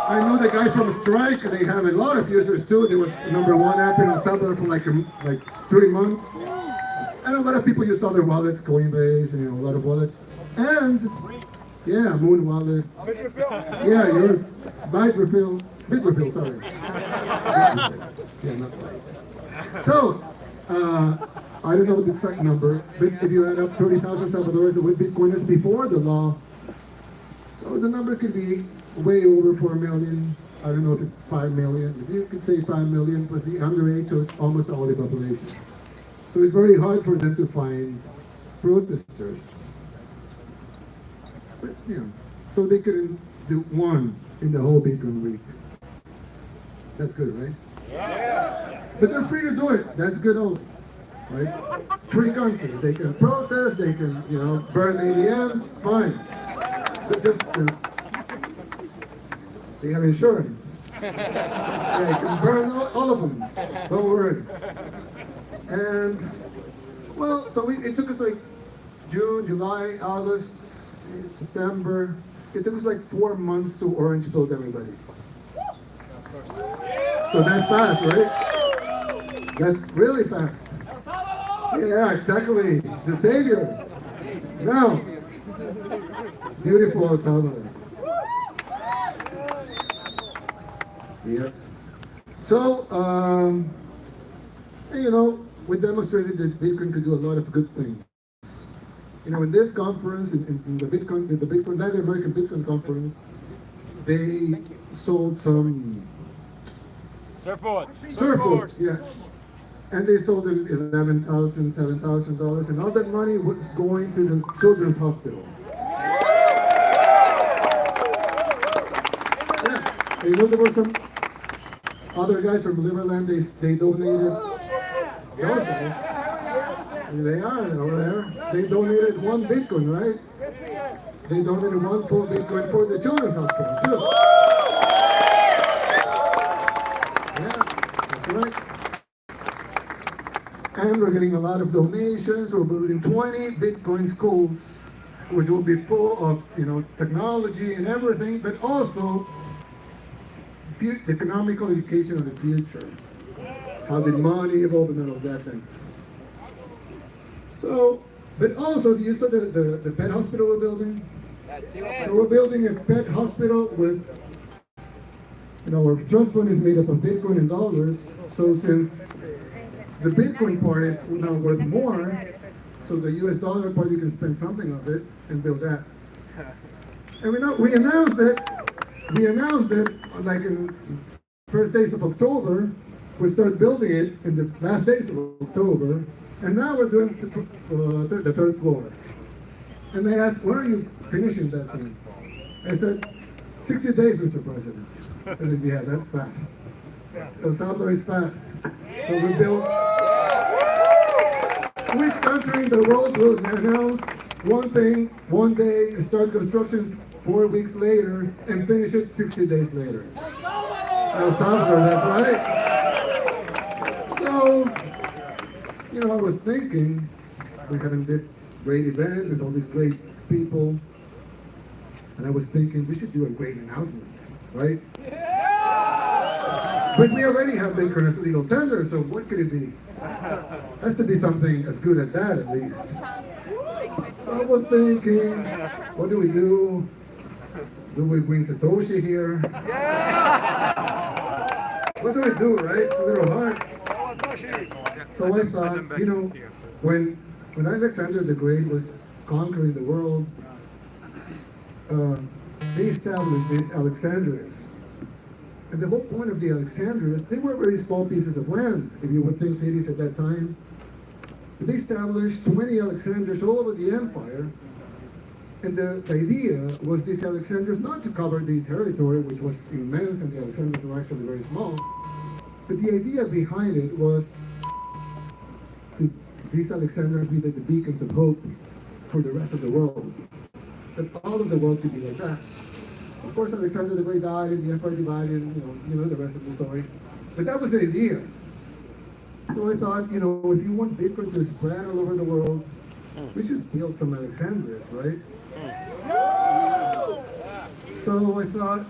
I know the guys from Strike, they have a lot of users too. There was #1 app in El Salvador for like 3 months. And a lot of people use other wallets, Coinbase, and a lot of wallets. And, yeah, Moon Wallet. Yeah, yours. Bitrefill, sorry. Yeah, not right. So, I don't know the exact number, but if you add up 30,000 Salvadorans that were Bitcoiners before the law, so the number could be way over 4 million. I don't know if it's 5 million. If you could say 5 million plus the underage, so it's almost all the population. So it's very hard for them to find protesters. But, so they couldn't do one in the whole Bitcoin week. That's good, right? Yeah. But they're free to do it. That's good also, right? Free countries. They can protest, they can, burn ATMs, fine. But just, they have insurance. Yeah, you can burn all of them. Don't worry. And, well, so it took us like June, July, August, September. It took us like 4 months to orange pill everybody. So that's fast, right? That's really fast. Yeah, exactly. The savior. Now, beautiful El Salvador. Yeah. So, we demonstrated that Bitcoin could do a lot of good things. In this conference, in the Latin American Bitcoin conference, they sold some surfboards, yeah. And they sold them $11,000, $7,000, and all that money was going to the children's hospital. Yeah, and there were some other guys from Liverland. They donated. Those guys. They are over there. They donated 1 Bitcoin, right? They donated 1 full Bitcoin for the children's hospital too. Yeah, that's right. And we're getting a lot of donations. We're building 20 Bitcoin schools, which will be full of technology and everything, but also economical education of the future. How the money evolved and all of that things. So, but also, you saw the pet hospital we're building? So we're building a pet hospital with, our trust fund is made up of Bitcoin and dollars. So since the Bitcoin part is now worth more, so the US dollar part, you can spend something of it and build that. And we announced that like in first days of October, we start building it in the last days of October. And now we're doing the 3rd floor. And they asked, when are you finishing that thing? I said, 60 days, Mr. President. I said, yeah, that's fast. El Salvador is fast. So we built, which country in the world will announce one thing, one day, start construction 4 weeks later, and finish it 60 days later? El Salvador, that's right. So, I was thinking, we're having this great event with all these great people, and I was thinking we should do a great announcement, right? Yeah! But we already have Bitcoin as legal tender, so what could it be? Has to be something as good as that, at least. So I was thinking, what do we do? Do we bring Satoshi here? Yeah! What do we do, right? It's a little hard. So I thought, when Alexander the Great was conquering the world, they established these Alexandrias. And the whole point of the Alexandrias, they were very small pieces of land, if you would think cities at that time. But they established 20 Alexandrias all over the empire. And the idea was these Alexandrias not to cover the territory, which was immense, and the Alexandrias were actually very small. But the idea behind it was to these Alexandrias be like the beacons of hope for the rest of the world. That all of the world could be like that. Of course, Alexander the Great died, and the empire divided, you know the rest of the story. But that was the idea. So I thought, if you want Bitcoin to spread all over the world, we should build some Alexandrias, right? So I thought,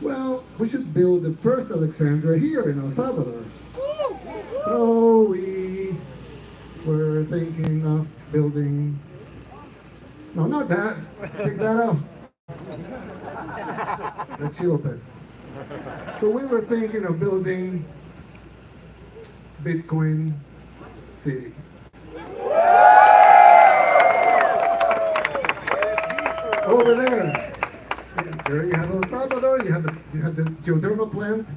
well, we should build the first Alexandria here in El Salvador. So we were thinking of building, no, not that, take that off. That's Chilo Pets. So we were thinking of building Bitcoin City. Over there. There you have El Salvador, you have the geothermal plant.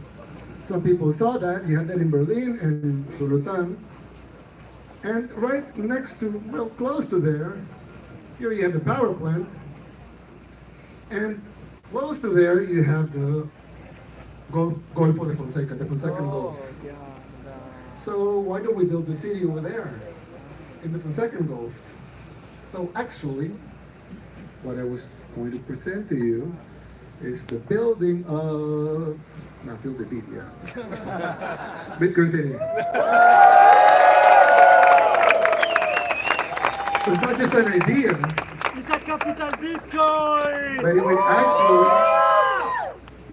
Some people saw that. You have that in Berlin and in Surutan. And right next to, well, close to there, here you have the power plant. And close to there, you have the Golfo de Fonseca, the Fonsecan Gulf. So why don't we build the city over there, in the Fonsecan Gulf? So actually, what I was going to present to you is the building of, now feel the beat, yeah. Bitcoin City. It's not just an idea. It's a capital Bitcoin! But it would actually,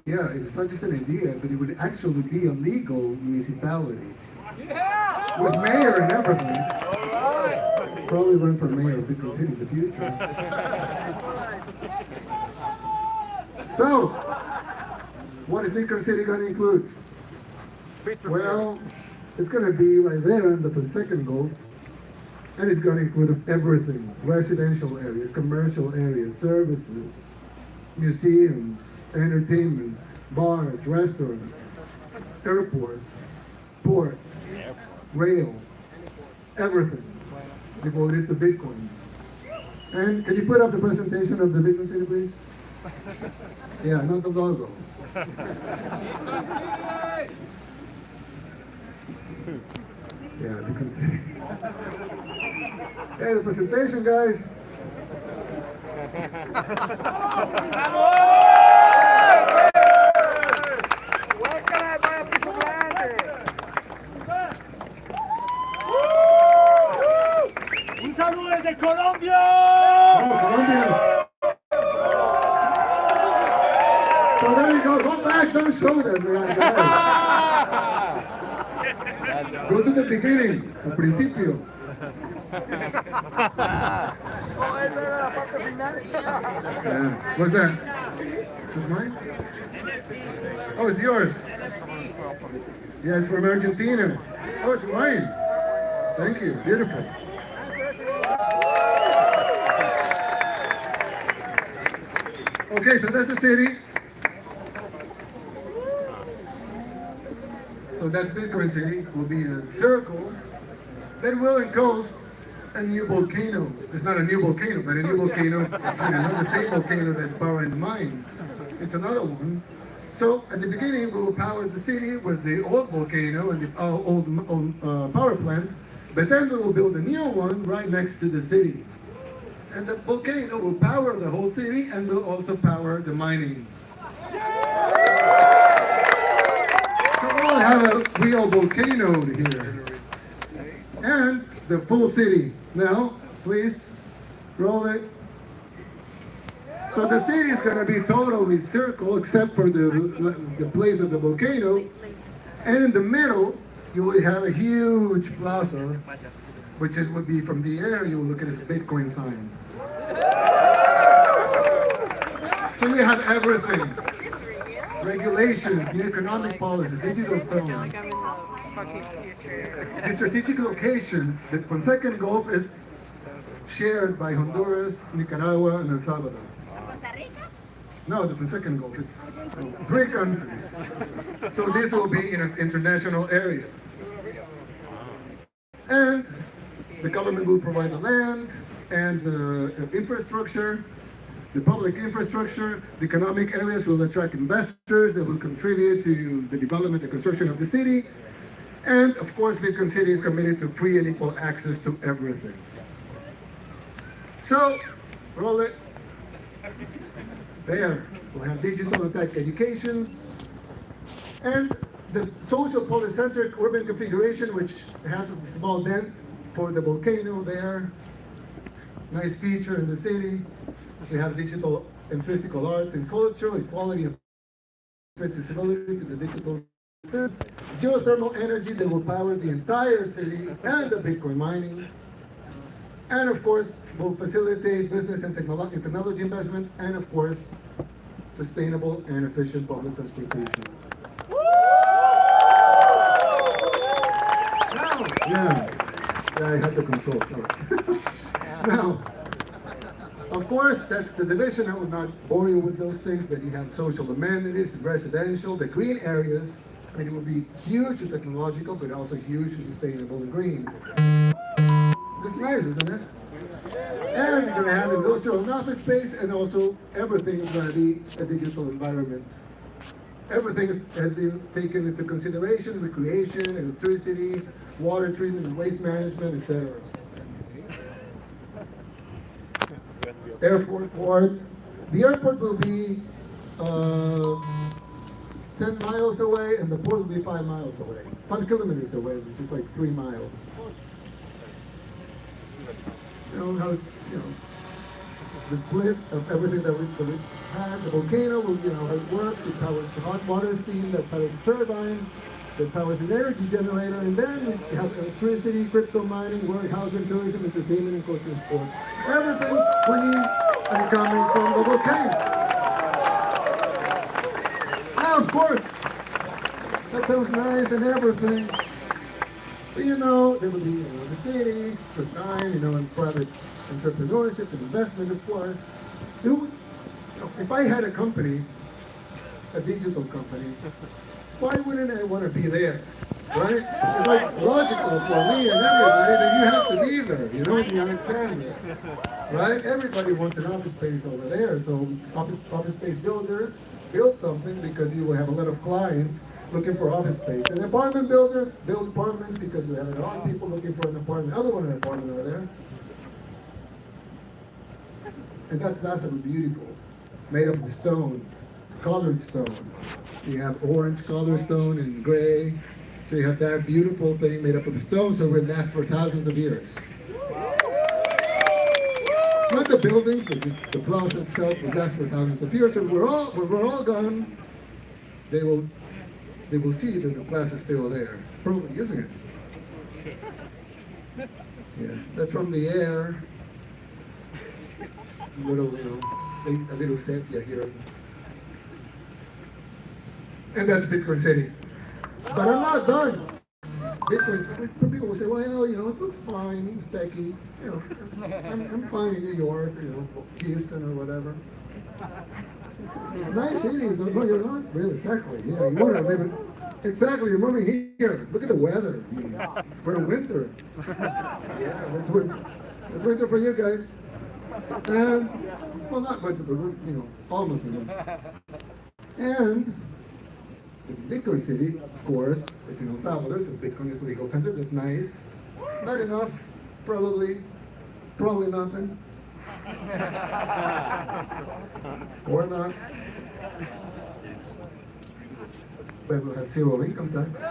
yeah, it's not just an idea, but it would actually be a legal municipality. Yeah! With mayor and everything. Alright! Probably run for mayor of Bitcoin City in the future. So, what is Bitcoin City going to include? Well, it's going to be right there in the Fonsecan Gulf, and it's going to include everything: residential areas, commercial areas, services, museums, entertainment, bars, restaurants, airport, port, rail, everything devoted to Bitcoin. And can you put up the presentation of the Bitcoin City, please? Yeah, not the logo. Yeah, Bitcoin City. Hey, the presentation, guys. Where can I buy a piece of land? Un saludo desde Colombia. Oh, Colombians. So there you go. Go back. Don't show them. Go to the beginning, al principio. Yeah. What's that? Is this mine? Oh, it's yours. Yeah, it's from Argentina. Oh, it's mine. Thank you. Beautiful. Okay, so that's the city. So that's Bitcoin City. Will be a circle. Then will enclose a new volcano. It's not a new volcano, but a new volcano. It's not the same volcano that's powering the mine. It's another one. So at the beginning, we will power the city with the old volcano and the old power plant. But then we will build a new one right next to the city. And the volcano will power the whole city and will also power the mining. So we'll have a real volcano here. And the full city. Now, please, roll it. So the city is going to be totally circle except for the place of the volcano. And in the middle, you will have a huge plaza, which would be from the air, you will look at this Bitcoin sign. So we have everything. Regulations, the economic policy, digital zones. The strategic location, the Fonsecan Gulf is shared by Honduras, Nicaragua, and El Salvador. Costa Rica? No, the Fonsecan Gulf, it's 3 countries. So this will be in an international area. And the government will provide the land and the infrastructure, the public infrastructure. The economic areas will attract investors that will contribute to the development and construction of the city. And of course, Bitcoin City is committed to free and equal access to everything. So, roll it. There, we'll have digital and tech education. And the social polycentric urban configuration, which has a small dent for the volcano there. Nice feature in the city. We have digital and physical arts and culture, equality of accessibility to the digital system, geothermal energy that will power the entire city and the Bitcoin mining, and of course will facilitate business and technology investment, and of course sustainable and efficient public transportation. Now, yeah, I had the control, sorry. Now, of course, that's the division. I will not bore you with those things, but you have social amenities, residential, the green areas. I mean, it will be hugely technological, but also hugely sustainable and green. It's nice, isn't it? And you're going to have industrial and office space, and also everything is going to be a digital environment. Everything has been taken into consideration: recreation, electricity, water treatment, and waste management, etc. Airport port. The airport will be 10 miles away, and the port will be 5 miles away. 5 kilometers away, which is like 3 miles. You know how it's, you know, the split of everything that we had. The volcano will, you know, how it works. It powers the hot water steam that powers the turbine, that powers an energy generator, and then we have electricity, crypto mining, warehousing, tourism, entertainment, and culture and sports. Everything clean and coming from the volcano. Now, of course, that sounds nice and everything, but you know, there will be, you know, the city, for time, you know, and private entrepreneurship and investment, of course. If I had a company, a digital company, why wouldn't I want to be there, right? It's like logical for me and everybody that you have to be there, you know, the Alexander, right? Everybody wants an office space over there, so office space builders build something because you will have a lot of clients looking for office space. And apartment builders build apartments because you have a lot of people looking for an apartment. Other one an apartment over there. And that plaza was beautiful, made of stone, colored stone. You have orange colored stone and gray. So you have that beautiful thing made up of stone, so it will last for thousands of years. Not the buildings, but the plaza itself will last for thousands of years. So when we're all gone, they will see that the plaza is still there, probably using it. Yes, that's from the air. A little sepia here. And that's Bitcoin City. But I'm not done. Some people will say, well, you know, it looks fine, it's techy. You know, I'm fine in New York, you know, Houston or whatever. Nice cities, no, you're not. Really, exactly. Yeah, you want to live in. Exactly, you're moving here. Look at the weather. We're in winter. Yeah, that's winter. It's winter for you guys. And, well, not winter, but we're, you know, almost in winter. And the Bitcoin City, of course, it's in El Salvador, so Bitcoin is legal tender. That's nice. Not enough, probably nothing. Or not. But we'll have zero income tax.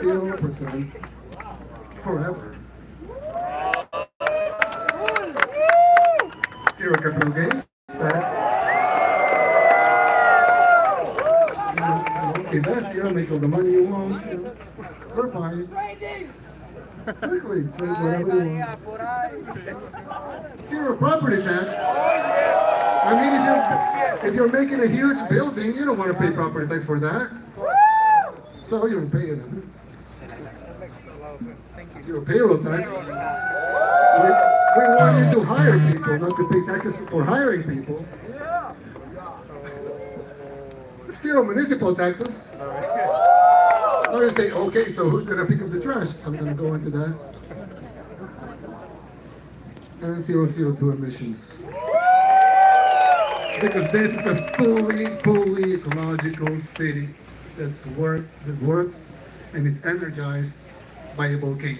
0% forever. Zero capital gains tax. Invest here, make all the money you want. We're fine. Exactly, trade whatever you want. Zero property tax. I mean, if you're making a huge building, you don't want to pay property tax for that. So you don't pay anything. Zero payroll tax. We want you to hire people, not to pay taxes for hiring people. Zero municipal taxes. Now you say, okay, so who's going to pick up the trash? I'm going to go into that. And zero CO2 emissions. Because this is a fully ecological city that works and it's energized by a volcano.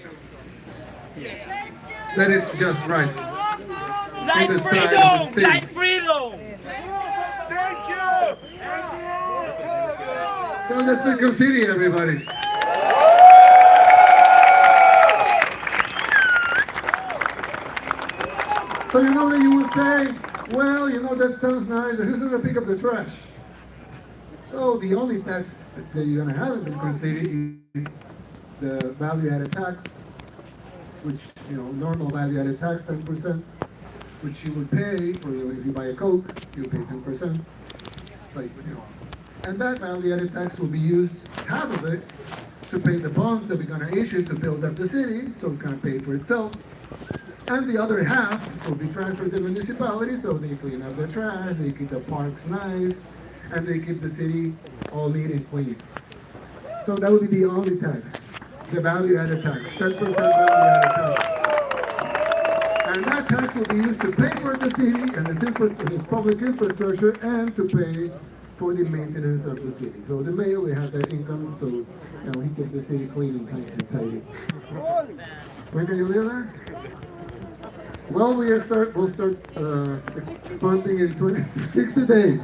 That it's just right. Like in the freedom! side of the city. Like freedom! Thank you! So that's Bitcoin City, everybody. So you know that you would say, well, you know, that sounds nice, but who's going to pick up the trash? So the only tax that you're going to have in Bitcoin City is the value-added tax, which, you know, normal value-added tax, 10%, which you would pay for, you know, if you buy a Coke, you pay 10%. Like, you know, and that value-added tax will be used, half of it, to pay the bonds that we're going to issue to build up the city, so it's going to pay for itself. And the other half will be transferred to municipalities, so they clean up the trash, they keep the parks nice, and they keep the city all neat and clean. So that would be the only tax, the value-added tax, 10% value-added tax. And that tax will be used to pay for the city and its public infrastructure, and to pay for the maintenance of the city. So the mayor will have that income, so you know, he keeps the city clean and tidy. When can you live there? Well, we'll start funding in 60 days.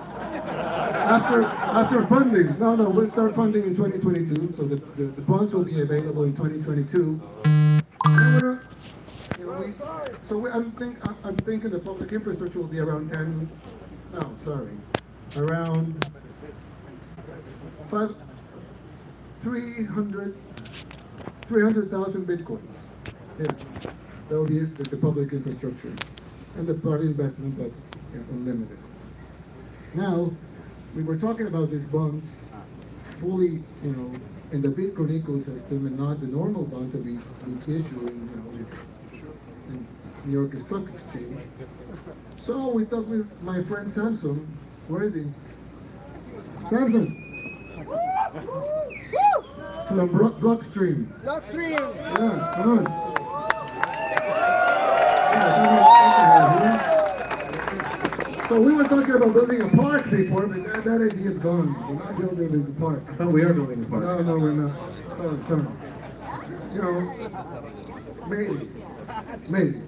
After funding. No, we'll start funding in 2022. So the bonds will be available in 2022. And I'm thinking the public infrastructure will be around around 300,000 bitcoins. Yeah. That will be the public infrastructure, and the private investment that's unlimited. Now, we were talking about these bonds fully, you know, in the Bitcoin ecosystem, and not the normal bonds that we issue in New York Stock Exchange. So we talked with my friend Samson. Where is he? Samson. From Blockstream. Blockstream. Yeah, come on. So we were talking about building a park before, but that idea is gone. We're not building the park. I thought we are building a park. No, we're not. Sorry. You know, maybe.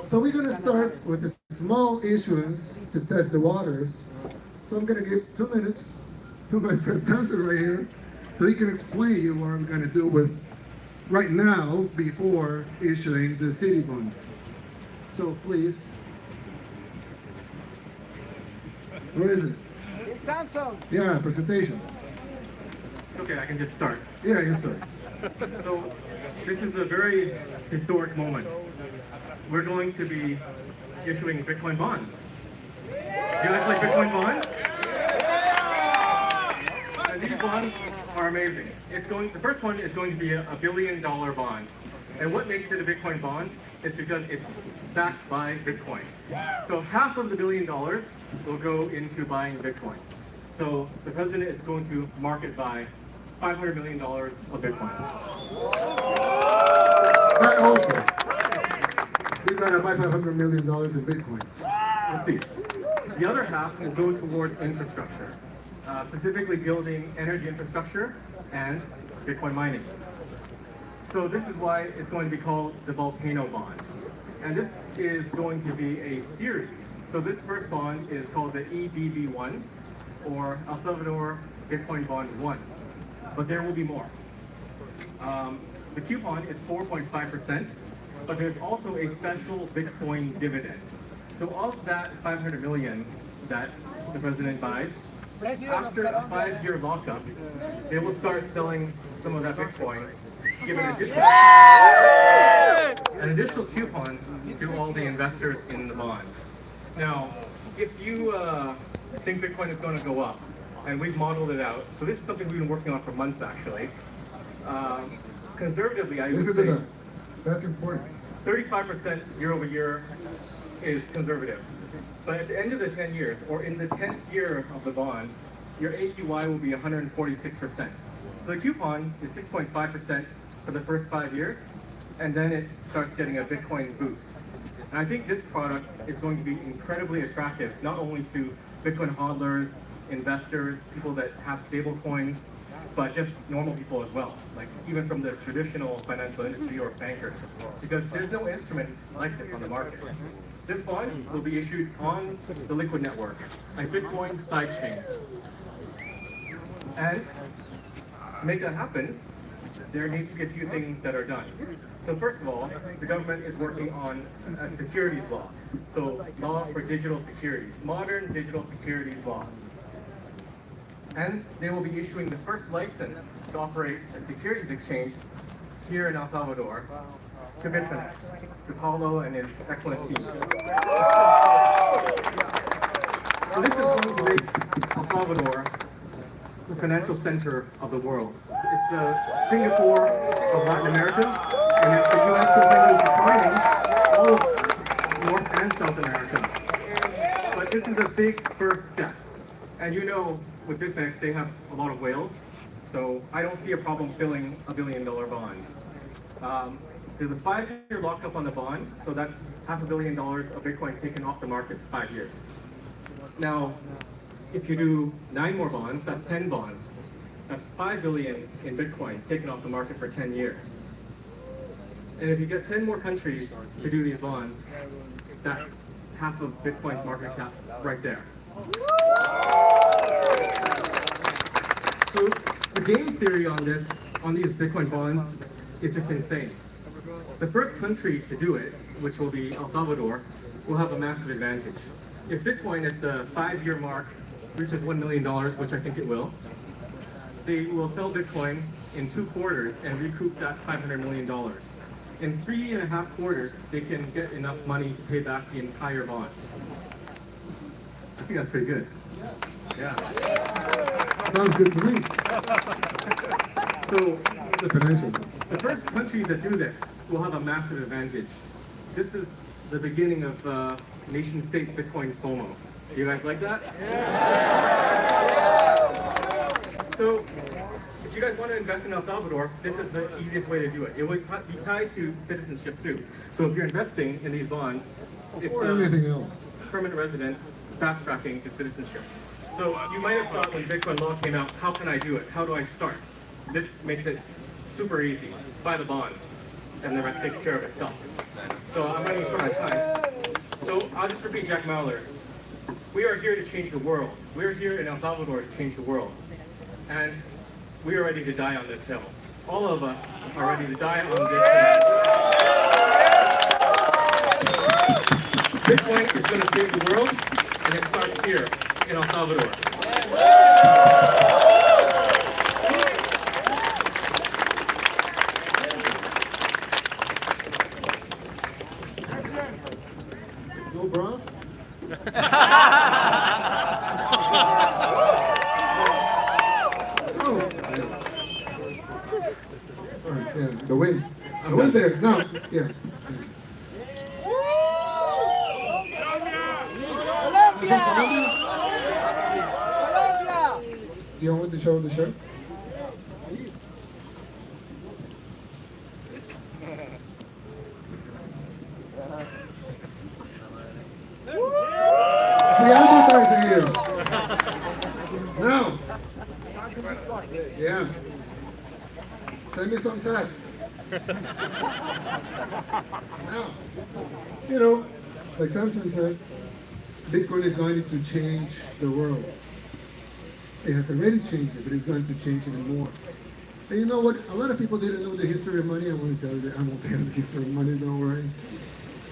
So we're gonna start with a small issuance to test the waters. So I'm gonna give 2 minutes to my friend Samson right here, so he can explain to you what I'm gonna do with right now before issuing the city bonds. So please. What is it? Big Samsung. Yeah, presentation. It's okay, I can just start. Yeah, you start. So, this is a very historic moment. We're going to be issuing Bitcoin bonds. Do you guys like Bitcoin bonds? And these bonds are amazing. The first one is going to be a $1 billion bond. And what makes it a Bitcoin bond is because it's backed by Bitcoin. So half of the $1 billion will go into buying Bitcoin. So the president is going to market buy $500 million of Bitcoin. That also. We're gonna buy $500 million in Bitcoin. Let's see. The other half will go towards infrastructure, specifically building energy infrastructure and Bitcoin mining. So this is why it's going to be called the volcano bond. And this is going to be a series. So this first bond is called the EBB1, or El Salvador Bitcoin Bond 1. But there will be more. The coupon is 4.5%, but there's also a special Bitcoin dividend. So of that 500 million that the president buys, after a 5-year lockup, they will start selling some of that Bitcoin to give an additional coupon to all the investors in the bond. Now, if you think Bitcoin is going to go up, and we've modeled it out, so this is something we've been working on for months actually. Conservatively, I would say that's important. 35% year over year is conservative. But at the end of the 10 years, or in the 10th year of the bond, your APY will be 146%. So the coupon is 6.5% for the first 5 years, and then it starts getting a Bitcoin boost. And I think this product is going to be incredibly attractive, not only to Bitcoin hodlers, investors, people that have stable coins, but just normal people as well, like even from the traditional financial industry or bankers, because there's no instrument like this on the market. This bond will be issued on the Liquid network, a Bitcoin sidechain. And to make that happen, there needs to be a few things that are done. So first of all, the government is working on a securities law. So law for digital securities, modern digital securities laws. And they will be issuing the first license to operate a securities exchange here in El Salvador to Bitfinex, to Paulo and his excellent team. So this is going to make El Salvador the financial center of the world. It's the Singapore of Latin America, and if the U.S. continues declining, all of North and South America. But this is a big first step. And you know, with Bitfinex, they have a lot of whales, so I don't see a problem filling a $1 billion bond. There's a 5-year lockup on the bond, so that's $500 million of Bitcoin taken off the market for 5 years. Now, if you do 9 more bonds, that's 10 bonds. That's 5 billion in Bitcoin taken off the market for 10 years. And if you get 10 more countries to do these bonds, that's half of Bitcoin's market cap right there. So the game theory on these Bitcoin bonds is just insane. The first country to do it, which will be El Salvador, will have a massive advantage. If Bitcoin at the 5-year mark reaches $1 million, which I think it will, they will sell Bitcoin in 2 quarters and recoup that $500 million. In 3.5 quarters, they can get enough money to pay back the entire bond. I think that's pretty good. Yeah. Sounds good to me. So The financial. the first countries that do this will have a massive advantage. This is the beginning of nation-state Bitcoin FOMO. Do you guys like that? So, if you guys want to invest in El Salvador, this is the easiest way to do it. It would be tied to citizenship too. So if you're investing in these bonds, it's Or anything else. permanent residence, fast tracking to citizenship. So you might have thought when Bitcoin law came out, how can I do it? How do I start? This makes it super easy. Buy the bond, and the rest takes care of itself. So I'm running short on time. So I'll just repeat Jack Mallers. We are here to change the world. We're here in El Salvador to change the world. And we are ready to die on this hill. All of us are ready to die on this hill. Bitcoin is going to save the world, and it starts here in El Salvador. No bras? Oh. Sorry, yeah, the wind. The wind there. No, yeah. Colombia! Colombia? Colombia! You want to show the shirt? Free advertising here. Now. Yeah. Send me some sats. Now. You know, like Samson said, Bitcoin is going to change the world. It has already changed it, but it's going to change it more. And you know what? A lot of people didn't know the history of money. I want to tell you that I won't tell you the history of money, don't worry.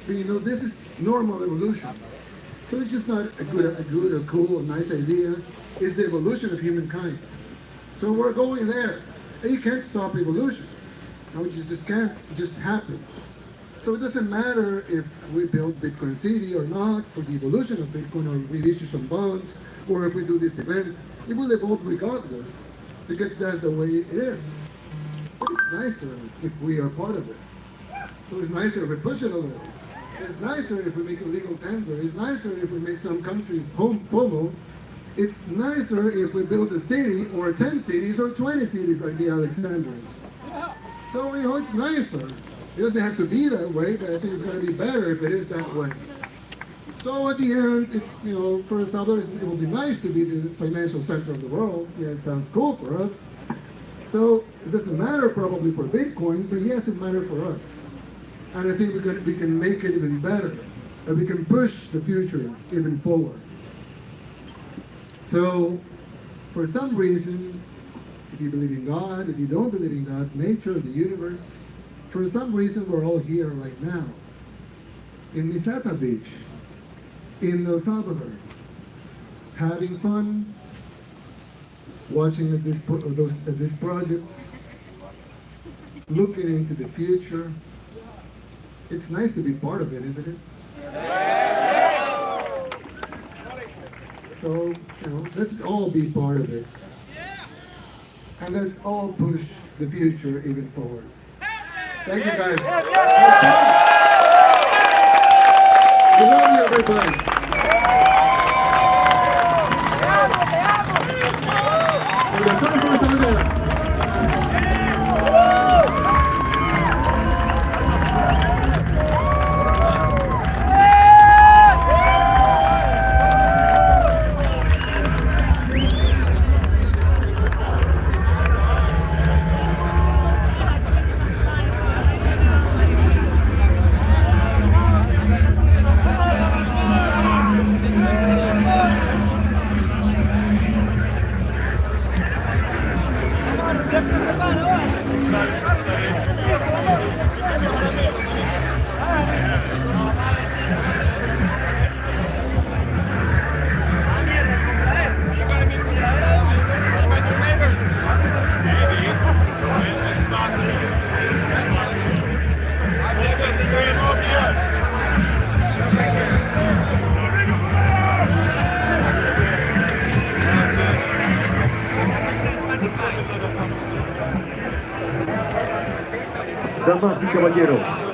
But you know, this is normal evolution. So it's just not a good, or cool, a nice idea. It's the evolution of humankind. So we're going there. And you can't stop evolution. No, you just can't. It just happens. So it doesn't matter if we build Bitcoin City or not for the evolution of Bitcoin, or we issue some bonds, or if we do this event. It will evolve regardless, because that's the way it is. But it's nicer if we are part of it. So it's nicer if we push it a little. It's nicer if we make a legal tender. It's nicer if we make some countries home FOMO. It's nicer if we build a city or 10 cities or 20 cities like the Alexandrias. So, you know, it's nicer. It doesn't have to be that way, but I think it's going to be better if it is that way. So at the end, it's, you know, for El Salvador, it will be nice to be the financial center of the world. Yeah, it sounds cool for us. So it doesn't matter probably for Bitcoin, but yes, it matters for us. And I think we can make it even better. And we can push the future even forward. So for some reason, if you believe in God, if you don't believe in God, nature, the universe. For some reason, we're all here right now. In Misata Beach, in El Salvador, having fun, watching at these projects, looking into the future. It's nice to be part of it, isn't it? So, let's all be part of it. And let's all push the future even forward. Thank you, guys. We love you, everybody. Damas y caballeros,